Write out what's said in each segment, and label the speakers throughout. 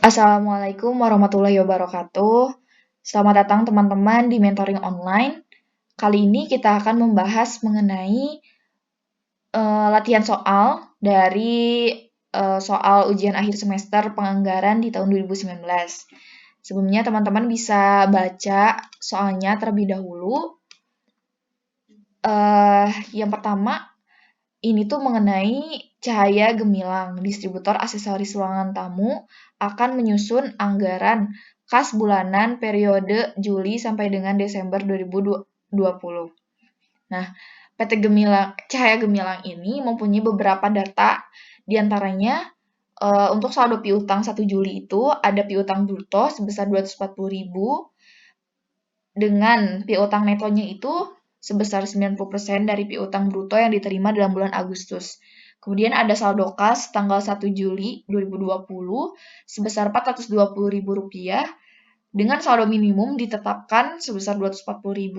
Speaker 1: Assalamualaikum warahmatullahi wabarakatuh. Selamat datang teman-teman di Mentoring Online. Kali ini kita akan membahas mengenai latihan soal dari soal ujian akhir semester penganggaran di tahun 2019. Sebelumnya teman-teman bisa baca soalnya terlebih dahulu. Yang pertama, ini tuh mengenai cahaya gemilang. Distributor aksesoris ruangan tamu akan menyusun anggaran kas bulanan periode Juli sampai dengan Desember 2020. Nah, PT Gemilang, Cahaya Gemilang ini mempunyai beberapa data, diantaranya untuk saldo piutang 1 Juli itu ada piutang bruto sebesar 240.000 dengan piutang netonya itu sebesar 90% dari piutang bruto yang diterima dalam bulan Agustus. Kemudian ada saldo kas tanggal 1 Juli 2020 sebesar Rp420.000 dengan saldo minimum ditetapkan sebesar Rp240.000.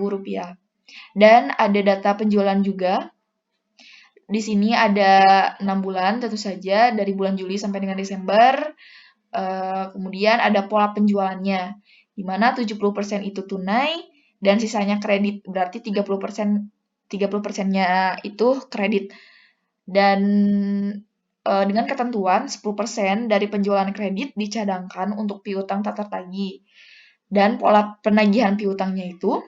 Speaker 1: Dan ada data penjualan juga. Di sini ada 6 bulan tentu saja dari bulan Juli sampai dengan Desember. Kemudian ada pola penjualannya, di mana 70% itu tunai dan sisanya kredit, berarti 30%-nya itu kredit. Dan dengan ketentuan 10% dari penjualan kredit dicadangkan untuk piutang tak tertagih. Dan pola penagihan piutangnya itu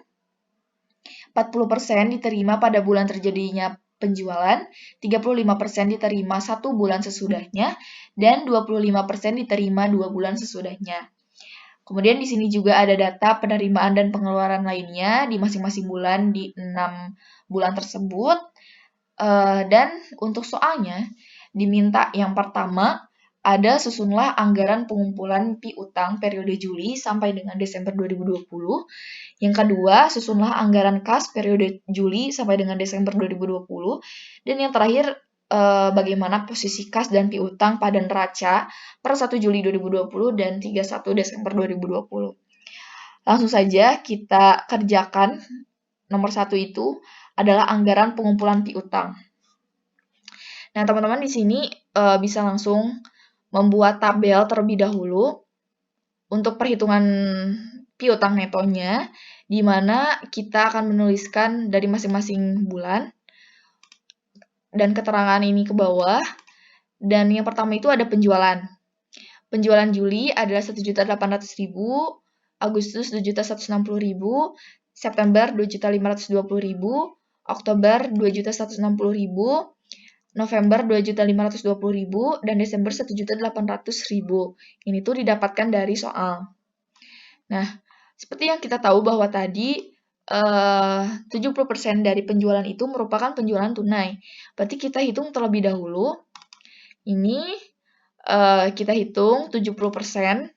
Speaker 1: 40% diterima pada bulan terjadinya penjualan, 35% diterima 1 bulan sesudahnya, dan 25% diterima 2 bulan sesudahnya. Kemudian di sini juga ada data penerimaan dan pengeluaran lainnya di masing-masing bulan di 6 bulan tersebut. Dan untuk soalnya, diminta yang pertama, ada susunlah anggaran pengumpulan piutang periode Juli sampai dengan Desember 2020. Yang kedua, susunlah anggaran kas periode Juli sampai dengan Desember 2020. Dan yang terakhir, bagaimana posisi kas dan piutang pada neraca per 1 Juli 2020 dan 31 Desember 2020. Langsung saja kita kerjakan. Nomor 1 itu adalah anggaran pengumpulan piutang. Nah, teman-teman di sini bisa langsung membuat tabel terlebih dahulu untuk perhitungan piutang netonya, di mana kita akan menuliskan dari masing-masing bulan dan keterangan ini ke bawah. Dan yang pertama itu ada penjualan. Penjualan Juli adalah 1.800.000, Agustus 2.160.000, September 2.520.000, Oktober 2.160.000, November 2.520.000, dan Desember 1.800.000. Ini tuh didapatkan dari soal. Nah, seperti yang kita tahu bahwa tadi 70% dari penjualan itu merupakan penjualan tunai. Berarti kita hitung terlebih dahulu. Ini kita hitung 70%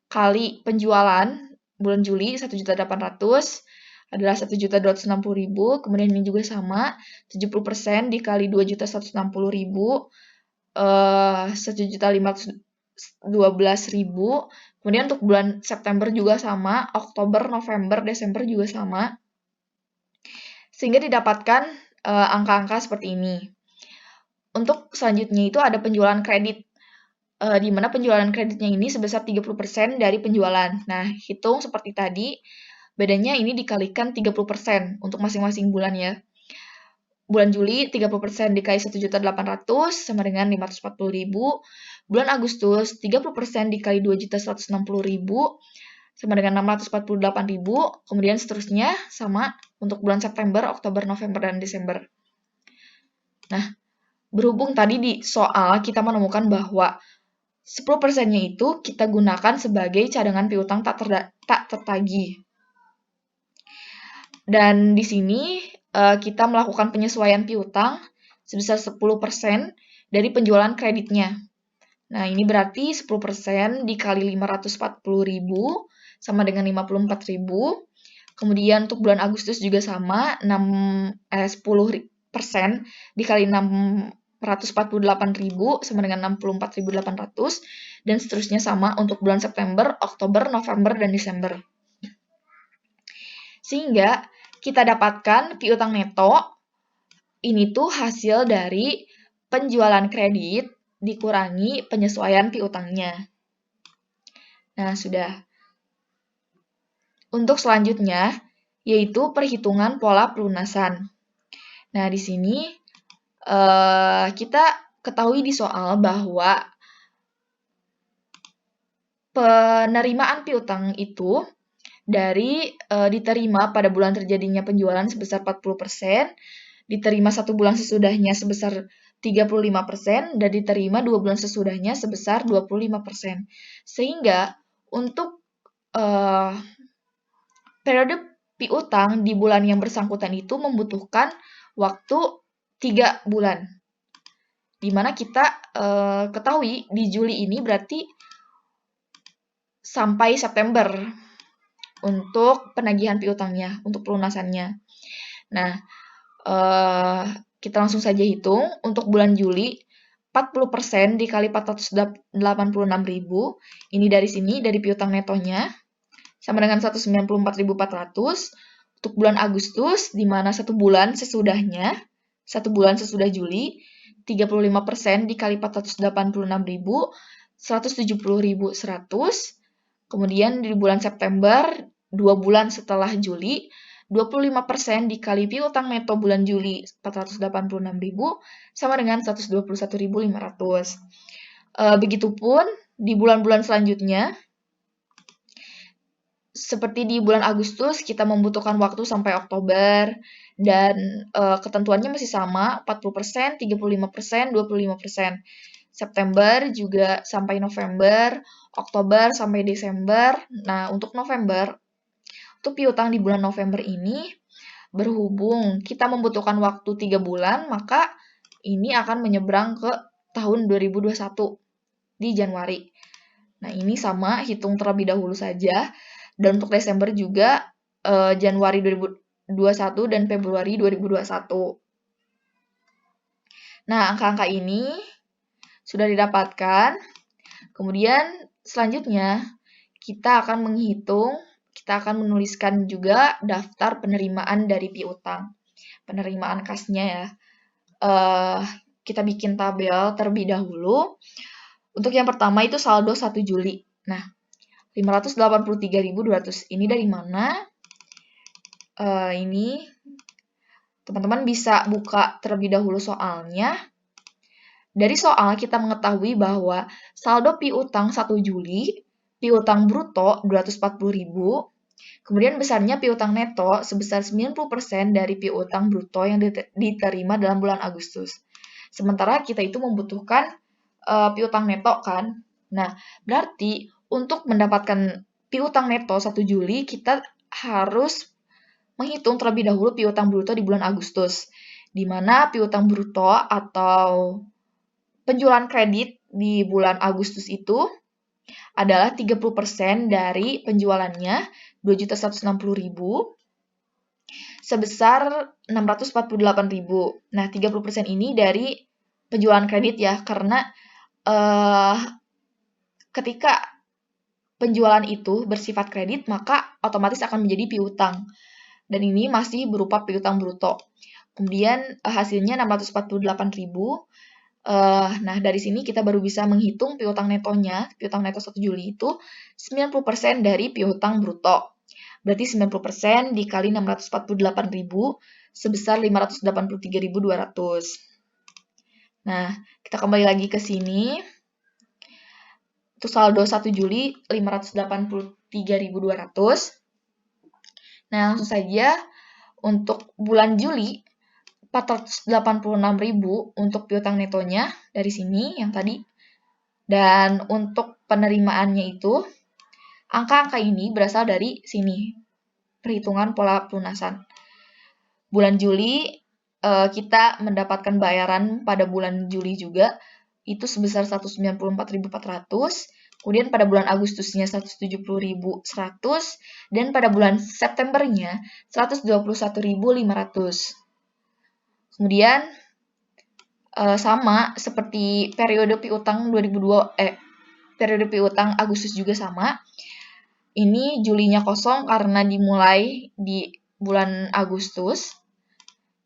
Speaker 1: kali penjualan bulan Juli 1.800.000 adalah 1.260.000. Kemudian ini juga sama, 70% dikali 2.160.000 1.512.000. Kemudian untuk bulan September juga sama, Oktober, November, Desember juga sama. Sehingga didapatkan angka-angka seperti ini. Untuk selanjutnya itu ada penjualan kredit, di mana penjualan kreditnya ini sebesar 30% dari penjualan. Nah, hitung seperti tadi, bedanya ini dikalikan 30% untuk masing-masing bulan ya. Bulan Juli 30% dikali 1.800.000 sama dengan 540.000. Bulan Agustus 30% dikali 2.160.000 sama dengan 648.000. Kemudian seterusnya sama untuk bulan September, Oktober, November, dan Desember. Nah, berhubung tadi di soal kita menemukan bahwa 10%-nya itu kita gunakan sebagai cadangan piutang tak tertagih. Dan di sini kita melakukan penyesuaian piutang sebesar 10% dari penjualan kreditnya. Nah, ini berarti 10% dikali 540.000 sama dengan 54.000. Kemudian untuk bulan Agustus juga sama, 10% dikali 648.000 sama dengan 64.800, dan seterusnya sama untuk bulan September, Oktober, November, dan Desember. Sehingga kita dapatkan piutang neto, ini tuh hasil dari penjualan kredit dikurangi penyesuaian piutangnya. Nah, sudah. Untuk selanjutnya, yaitu perhitungan pola pelunasan. Nah, di sini kita ketahui di soal bahwa penerimaan piutang itu dari diterima pada bulan terjadinya penjualan sebesar 40%, diterima 1 bulan sesudahnya sebesar 35%, dan diterima 2 bulan sesudahnya sebesar 25%. Sehingga untuk periode piutang di bulan yang bersangkutan itu membutuhkan waktu 3 bulan. Dimana kita ketahui di Juli ini berarti sampai September untuk penagihan piutangnya, untuk pelunasannya. Nah, kita langsung saja hitung. Untuk bulan Juli, 40% dikali 486.000, ini dari sini, dari piutang netonya, sama dengan 194.400. Untuk bulan Agustus, di mana 1 bulan sesudahnya, 1 bulan sesudah Juli, 35% dikali 486.000, 170.100. Kemudian di bulan September, 2 bulan setelah Juli, 25% dikali piutang neto bulan Juli 486.000 sama dengan 121.500. Begitupun di bulan-bulan selanjutnya, seperti di bulan Agustus kita membutuhkan waktu sampai Oktober dan ketentuannya masih sama, 40%, 35%, 25%. September juga sampai November, Oktober sampai Desember. Nah, untuk November, untuk piutang di bulan November ini, berhubung kita membutuhkan waktu 3 bulan, maka ini akan menyeberang ke tahun 2021 di Januari. Nah, ini sama, hitung terlebih dahulu saja. Dan untuk Desember juga, Januari 2021 dan Februari 2021. Nah, angka-angka ini sudah didapatkan. Kemudian selanjutnya kita akan menuliskan juga daftar penerimaan dari piutang. Penerimaan kasnya ya. Kita bikin tabel terlebih dahulu. Untuk yang pertama itu saldo 1 Juli. Nah, 583.200 ini dari mana? Ini teman-teman bisa buka terlebih dahulu soalnya. Dari soal kita mengetahui bahwa saldo piutang 1 Juli, piutang bruto 240.000, kemudian besarnya piutang neto sebesar 90% dari piutang bruto yang diterima dalam bulan Agustus. Sementara kita itu membutuhkan piutang neto kan. Nah, berarti untuk mendapatkan piutang neto 1 Juli, kita harus menghitung terlebih dahulu piutang bruto di bulan Agustus, di mana piutang bruto atau penjualan kredit di bulan Agustus itu adalah 30% dari penjualannya, 2.160.000, sebesar 648.000. Nah, 30% ini dari penjualan kredit ya, karena ketika penjualan itu bersifat kredit, maka otomatis akan menjadi piutang. Dan ini masih berupa piutang bruto. Kemudian hasilnya 648.000. Nah, dari sini kita baru bisa menghitung piutang netonya. Piutang neto 1 Juli itu 90% dari piutang bruto. Berarti 90% dikali 648.000 sebesar 583.200. Nah, kita kembali lagi ke sini. Itu saldo 1 Juli 583.200. Nah, langsung saja untuk bulan Juli 486.000 untuk piutang netonya dari sini yang tadi. Dan untuk penerimaannya itu, angka-angka ini berasal dari sini, perhitungan pola pelunasan. Bulan Juli kita mendapatkan bayaran pada bulan Juli juga, itu sebesar 194.400. Kemudian pada bulan Agustusnya 170.100, dan pada bulan Septembernya 121.500. Kemudian sama seperti periode piutang periode piutang Agustus juga sama. Ini Julinya kosong karena dimulai di bulan Agustus.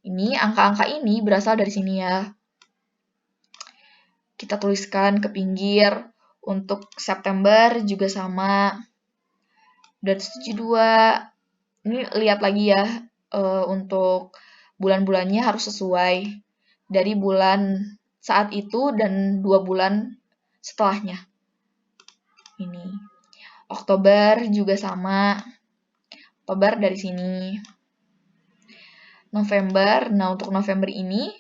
Speaker 1: Ini angka-angka ini berasal dari sini ya. Kita tuliskan ke pinggir Untuk September juga sama, 272. Ini lihat lagi ya, untuk bulan-bulannya harus sesuai dari bulan saat itu dan 2 bulan setelahnya. Ini. Oktober juga sama. Oktober dari sini. November, nah untuk November ini,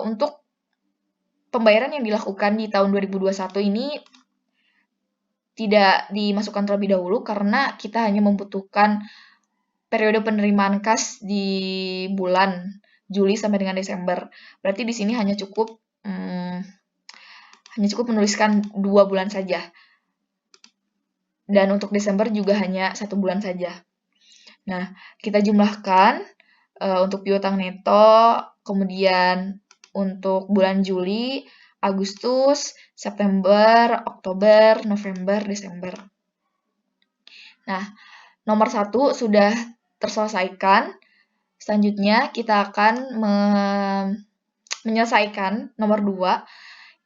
Speaker 1: untuk pembayaran yang dilakukan di tahun 2021 ini tidak dimasukkan terlebih dahulu karena kita hanya membutuhkan periode penerimaan kas di bulan Juli sampai dengan Desember. Berarti di sini hanya cukup menuliskan 2 bulan saja. Dan untuk Desember juga hanya 1 bulan saja. Nah, kita jumlahkan untuk piutang neto, kemudian untuk bulan Juli, Agustus, September, Oktober, November, Desember. Nah, nomor 1 sudah terselesaikan. Selanjutnya kita akan menyelesaikan nomor 2,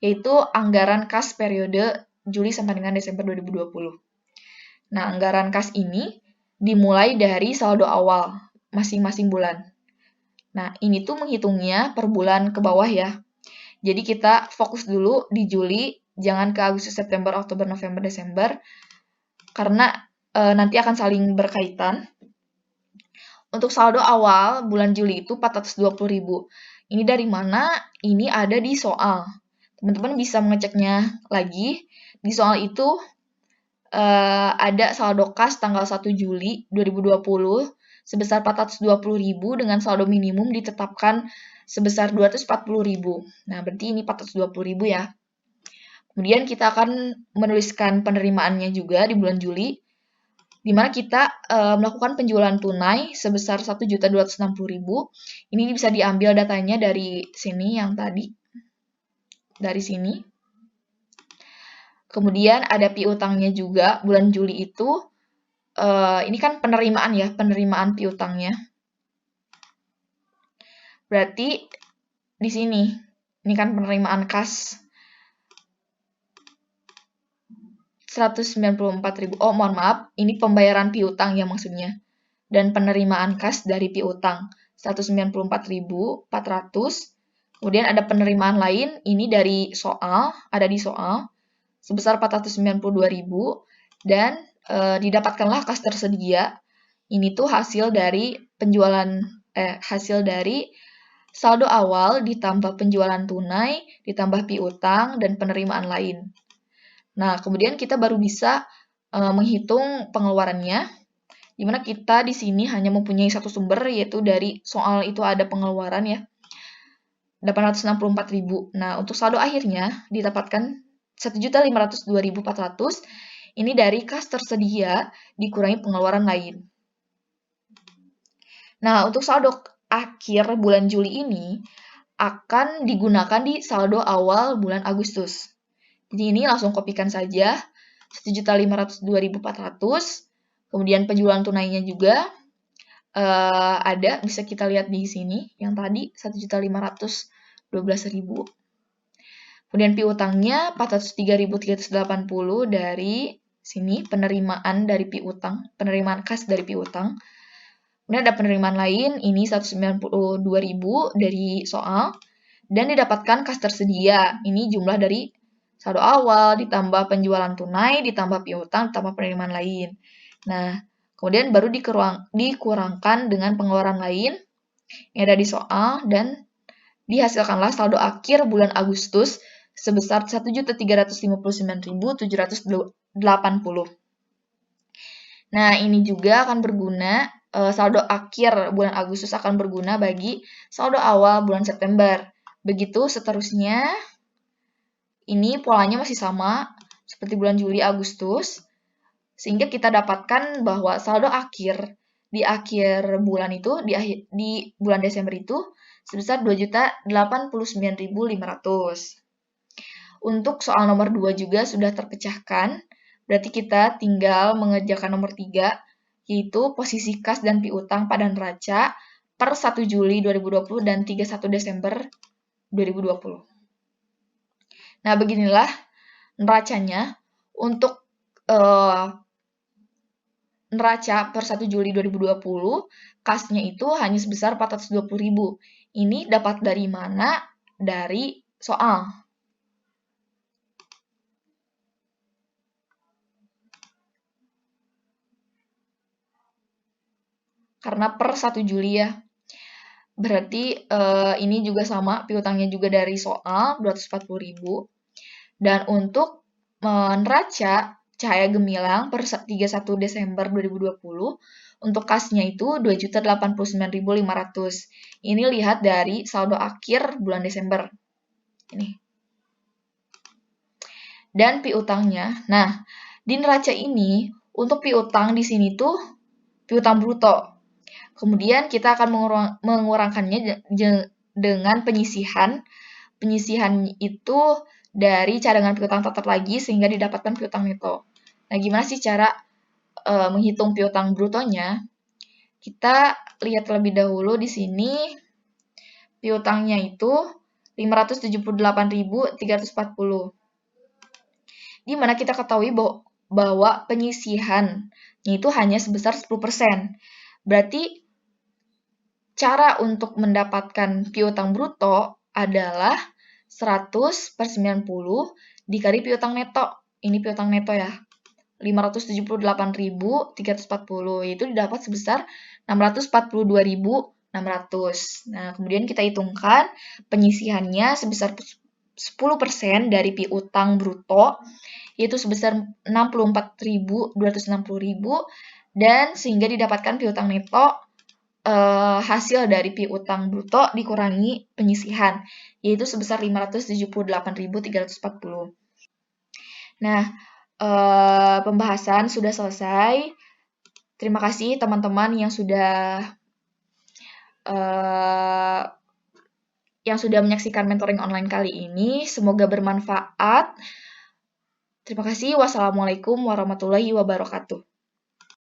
Speaker 1: yaitu anggaran kas periode Juli sampai dengan Desember 2020. Nah, anggaran kas ini dimulai dari saldo awal masing-masing bulan. Nah, ini tuh menghitungnya per bulan ke bawah ya. Jadi kita fokus dulu di Juli, jangan ke Agustus, September, Oktober, November, Desember, karena nanti akan saling berkaitan. Untuk saldo awal bulan Juli itu 420.000. Ini dari mana? Ini ada di soal. Teman-teman bisa mengeceknya lagi. Di soal itu ada saldo kas tanggal 1 Juli 2020 sebesar 420.000 dengan saldo minimum ditetapkan sebesar 240.000. Nah, berarti ini 420.000 ya. Kemudian kita akan menuliskan penerimaannya juga di bulan Juli, di mana kita melakukan penjualan tunai sebesar 1.260.000. Ini bisa diambil datanya dari sini yang tadi. Dari sini. Kemudian ada piutangnya juga bulan Juli itu. Ini kan penerimaan ya, penerimaan piutangnya. Berarti di sini, ini kan penerimaan kas 194.000. Oh, mohon maaf, ini pembayaran piutang ya maksudnya. Dan penerimaan kas dari piutang 194.400. Kemudian ada penerimaan lain, ini dari soal, ada di soal sebesar 492.000 dan didapatkanlah kas tersedia. Ini tuh hasil dari hasil dari saldo awal ditambah penjualan tunai, ditambah piutang dan penerimaan lain. Nah, kemudian kita baru bisa menghitung pengeluarannya, di mana kita di sini hanya mempunyai satu sumber, yaitu dari soal itu ada pengeluaran ya, 864.000. Nah, untuk saldo akhirnya didapatkan 1.502.400, ini dari kas tersedia dikurangi pengeluaran lain. Nah, untuk saldo akhir bulan Juli ini akan digunakan di saldo awal bulan Agustus. Jadi ini langsung kopikan saja, 1.502.400, kemudian penjualan tunainya juga ada, bisa kita lihat di sini, yang tadi 1.512.000. Kemudian piutangnya 403.380 dari sini, penerimaan dari piutang, penerimaan kas dari piutang. Kemudian ada penerimaan lain, ini 192.000 dari soal, dan didapatkan kas tersedia, ini jumlah dari saldo awal, ditambah penjualan tunai, ditambah piutang, ditambah penerimaan lain. Nah, kemudian baru dikurangkan dengan pengeluaran lain yang ada di soal, dan dihasilkanlah saldo akhir bulan Agustus sebesar 1.359.780. Nah, ini juga akan berguna, saldo akhir bulan Agustus akan berguna bagi saldo awal bulan September. Begitu seterusnya. Ini polanya masih sama seperti bulan Juli, Agustus, sehingga kita dapatkan bahwa saldo akhir di akhir bulan itu, di bulan Desember itu sebesar 2.089.500. Untuk soal nomor 2 juga sudah terpecahkan, berarti kita tinggal mengerjakan nomor 3, yaitu posisi kas dan piutang pada neraca per 1 Juli 2020 dan 31 Desember 2020. Nah, beginilah neracanya untuk neraca per 1 Juli 2020, kasnya itu hanya sebesar 420.000. Ini dapat dari mana? Dari soal. Karena per 1 Juli ya. Berarti ini juga sama, piutangnya juga dari soal 240.000. Dan untuk neraca cahaya gemilang per 31 Desember 2020, untuk kasnya itu 2.089.500. Ini lihat dari saldo akhir bulan Desember. Ini. Dan piutangnya. Nah, di neraca ini, untuk piutang di sini tuh piutang bruto. Kemudian kita akan mengurangkannya dengan penyisihan. Penyisihan itu dari cadangan piutang tetap lagi sehingga didapatkan piutang neto. Nah, gimana sih cara menghitung piutang brutonya? Kita lihat terlebih dahulu di sini piutangnya itu 578.340. Di mana kita ketahui bahwa penyisihannya itu hanya sebesar 10%. Berarti cara untuk mendapatkan piutang bruto adalah 100 per 90 dikali piutang neto. Ini piutang neto ya. 578.340 itu didapat sebesar 642.600. Nah, kemudian kita hitungkan penyisihannya sebesar 10% dari piutang bruto yaitu sebesar 64.260.000 dan sehingga didapatkan piutang neto hasil dari piutang bruto dikurangi penyisihan yaitu sebesar 578.340. Nah, pembahasan sudah selesai. Terima kasih teman-teman yang sudah menyaksikan mentoring online kali ini. Semoga bermanfaat. Terima kasih. Wassalamualaikum warahmatullahi wabarakatuh.